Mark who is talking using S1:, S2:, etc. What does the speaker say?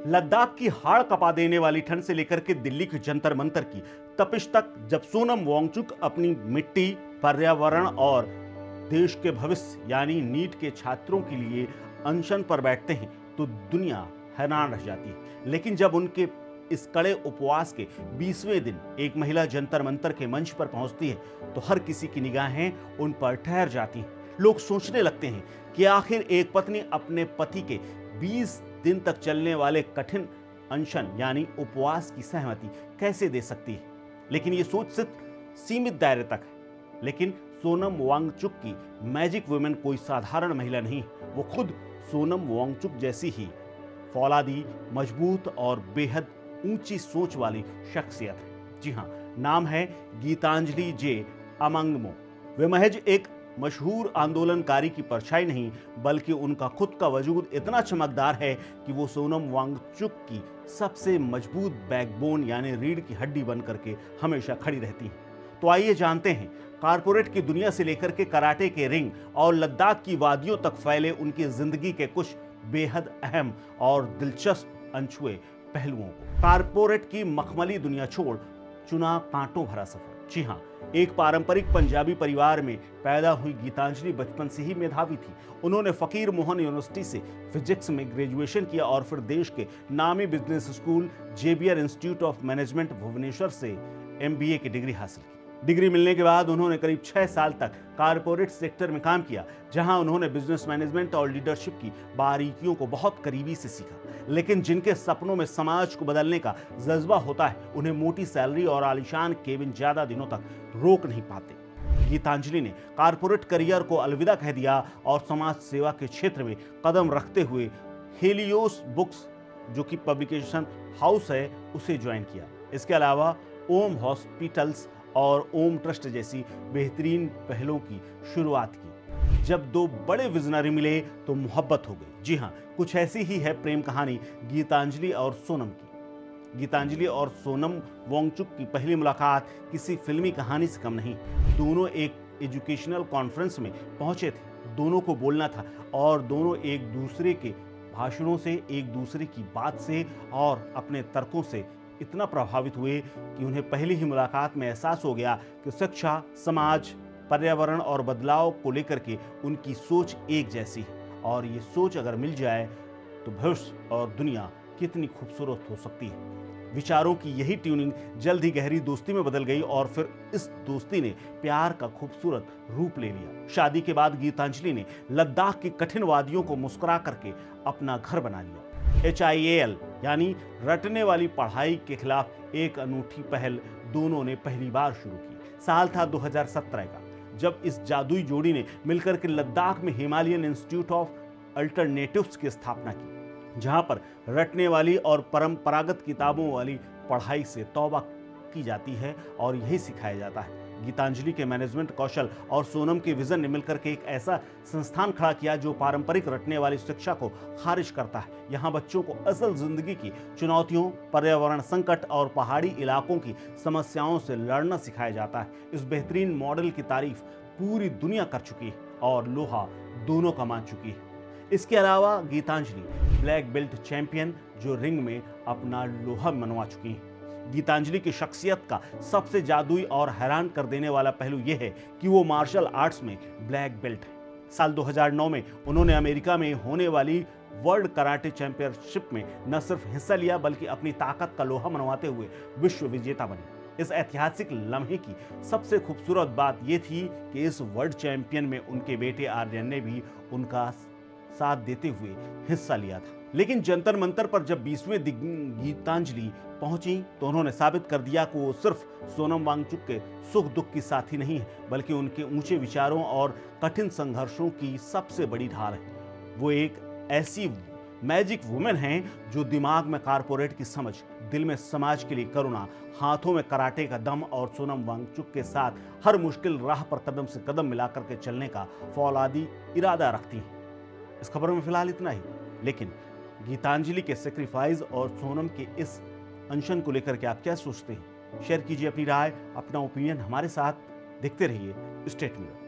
S1: लद्दाख की हाड़ कपा देने वाली ठंड से लेकर के दिल्ली के जंतर मंतर की तपिश तक, जब सोनम वांगचुक अपनी मिट्टी, पर्यावरण और देश के भविष्य यानी नीट के छात्रों के लिए अनशन पर बैठते हैं तो दुनिया हैरान रह जाती है। लेकिन जब उनके इस कड़े उपवास के 20वें दिन एक महिला जंतर मंतर के मंच पर पहुंचती है तो हर किसी की निगाहें उन पर ठहर जाती हैं। लोग सोचने लगते हैं कि आखिर एक पत्नी अपने पति के 20 दिन तक चलने वाले कठिन अनशन यानी उपवास की सहमति कैसे दे सकती है। लेकिन ये सोच सिर्फ सीमित दायरे तक है। लेकिन सोनम वांगचुक की मैजिक वुमेन कोई साधारण महिला नहीं, वो खुद सोनम वांगचुक जैसी ही फौलादी, मजबूत और बेहद ऊंची सोच वाली शख्सियत है। जी हाँ, नाम है गीतांजलि जे अमंगमो। वे महज एक मशहूर आंदोलनकारी की परछाई नहीं, बल्कि उनका खुद का वजूद इतना चमकदार है कि वो सोनम वांगचुक की सबसे मजबूत बैकबोन यानी रीढ़ की हड्डी बन करके हमेशा खड़ी रहती हैं। तो आइए जानते हैं कारपोरेट की दुनिया से लेकर के कराटे के रिंग और लद्दाख की वादियों तक फैले उनकी जिंदगी के कुछ बेहद अहम और दिलचस्प अनछुए पहलुओं को। कारपोरेट की मखमली दुनिया छोड़ चुना कांटों भरा सफर। जी हाँ, एक पारंपरिक पंजाबी परिवार में पैदा हुई गीतांजलि बचपन से ही मेधावी थी। उन्होंने फकीर मोहन यूनिवर्सिटी से फिजिक्स में ग्रेजुएशन किया और फिर देश के नामी business school JBR institute of management Bhubaneswar से एमबीए की डिग्री हासिल की। डिग्री मिलने के बाद उन्होंने करीब 6 साल तक कारपोरेट सेक्टर में काम किया, जहां उन्होंने बिजनेस मैनेजमेंट और लीडरशिप की बारीकियों को बहुत करीबी से सीखा। लेकिन जिनके सपनों में समाज को बदलने का जज्बा होता है, उन्हें मोटी सैलरी और आलीशान केबिन ज्यादा दिनों तक रोक नहीं पाते। गीतांजलि ने कारपोरेट करियर को अलविदा कह दिया और समाज सेवा के क्षेत्र में कदम रखते हुए हेलियोस बुक्स, जो कि पब्लिकेशन हाउस है, उसे ज्वाइन किया। इसके अलावा ओम हॉस्पिटल्स और ओम ट्रस्ट जैसी बेहतरीन पहलों की शुरुआत की। जब दो बड़े विजनरी मिले तो मोहब्बत हो गई। जी हाँ, कुछ ऐसी ही है प्रेम कहानी गीतांजलि और सोनम की। गीतांजलि और सोनम वांगचुक की पहली मुलाकात किसी फिल्मी कहानी से कम नहीं। दोनों एक एजुकेशनल कॉन्फ्रेंस में पहुंचे थे, दोनों को बोलना था और दोनों एक दूसरे के भाषणों से, एक दूसरे की बात से और अपने तर्कों से इतना प्रभावित हुए कि उन्हें पहली ही मुलाकात में एहसास हो गया कि शिक्षा, समाज, पर्यावरण और बदलाव को लेकर के उनकी सोच एक जैसी है और ये सोच अगर मिल जाए तो भविष्य और दुनिया कितनी खूबसूरत हो सकती है। विचारों की यही ट्यूनिंग जल्द ही गहरी दोस्ती में बदल गई और फिर इस दोस्ती ने प्यार का खूबसूरत रूप ले लिया। शादी के बाद गीतांजलि ने लद्दाख की कठिन वादियों को मुस्कुरा करके अपना घर बना लिया। HIAL यानी रटने वाली पढ़ाई के खिलाफ एक अनूठी पहल दोनों ने पहली बार शुरू की। साल था 2017 का, जब इस जादुई जोड़ी ने मिलकर के लद्दाख में हिमालयन इंस्टीट्यूट ऑफ अल्टरनेटिव्स की स्थापना की, जहां पर रटने वाली और परंपरागत किताबों वाली पढ़ाई से तौबा की जाती है और यही सिखाया जाता है। गीतांजलि के मैनेजमेंट कौशल और सोनम के विजन ने मिलकर के एक ऐसा संस्थान खड़ा किया जो पारंपरिक रटने वाली शिक्षा को खारिज करता है। यहाँ बच्चों को असल जिंदगी की चुनौतियों, पर्यावरण संकट और पहाड़ी इलाकों की समस्याओं से लड़ना सिखाया जाता है। इस बेहतरीन मॉडल की तारीफ पूरी दुनिया कर चुकी है और लोहा दोनों का मान चुकी है। इसके अलावा गीतांजलि ब्लैक बेल्ट चैंपियन, जो रिंग में अपना लोहा मनवा चुकी हैं। गीतांजलि की शख्सियत का सबसे जादुई और हैरान कर देने वाला पहलू यह है कि वो मार्शल आर्ट्स में ब्लैक बेल्ट है। साल 2009 में उन्होंने अमेरिका में होने वाली वर्ल्ड कराटे चैंपियनशिप में न सिर्फ हिस्सा लिया बल्कि अपनी ताकत का लोहा मनवाते हुए विश्व विजेता बने। इस ऐतिहासिक लम्हे की सबसे खूबसूरत बात यह थी कि इस वर्ल्ड चैंपियन में उनके बेटे आर्यन ने भी उनका साथ देते हुए हिस्सा लिया था। लेकिन जंतर मंतर पर जब 20वें दिन गीतांजलि पहुंची तो उन्होंने साबित कर दिया कि वो सिर्फ सोनम वांगचुक के सुख दुख की साथी नहीं है, बल्कि उनके ऊंचे विचारों और कठिन संघर्षों की सबसे बड़ी ढाल है। वो एक ऐसी मैजिक वुमेन हैं जो दिमाग में कारपोरेट की समझ, दिल में समाज के लिए करुणा, हाथों में कराटे का दम और सोनम वांगचुक के साथ हर मुश्किल राह पर कदम से कदम मिलाकर के चलने का फौलादी इरादा रखती हैं। इस खबर में फिलहाल इतना ही, लेकिन गीतांजलि के सेक्रीफाइस और सोनम के इस अनशन को लेकर के आप क्या सोचते हैं? शेयर कीजिए अपनी राय, अपना ओपिनियन हमारे साथ। देखते रहिए स्टेट न्यूज़।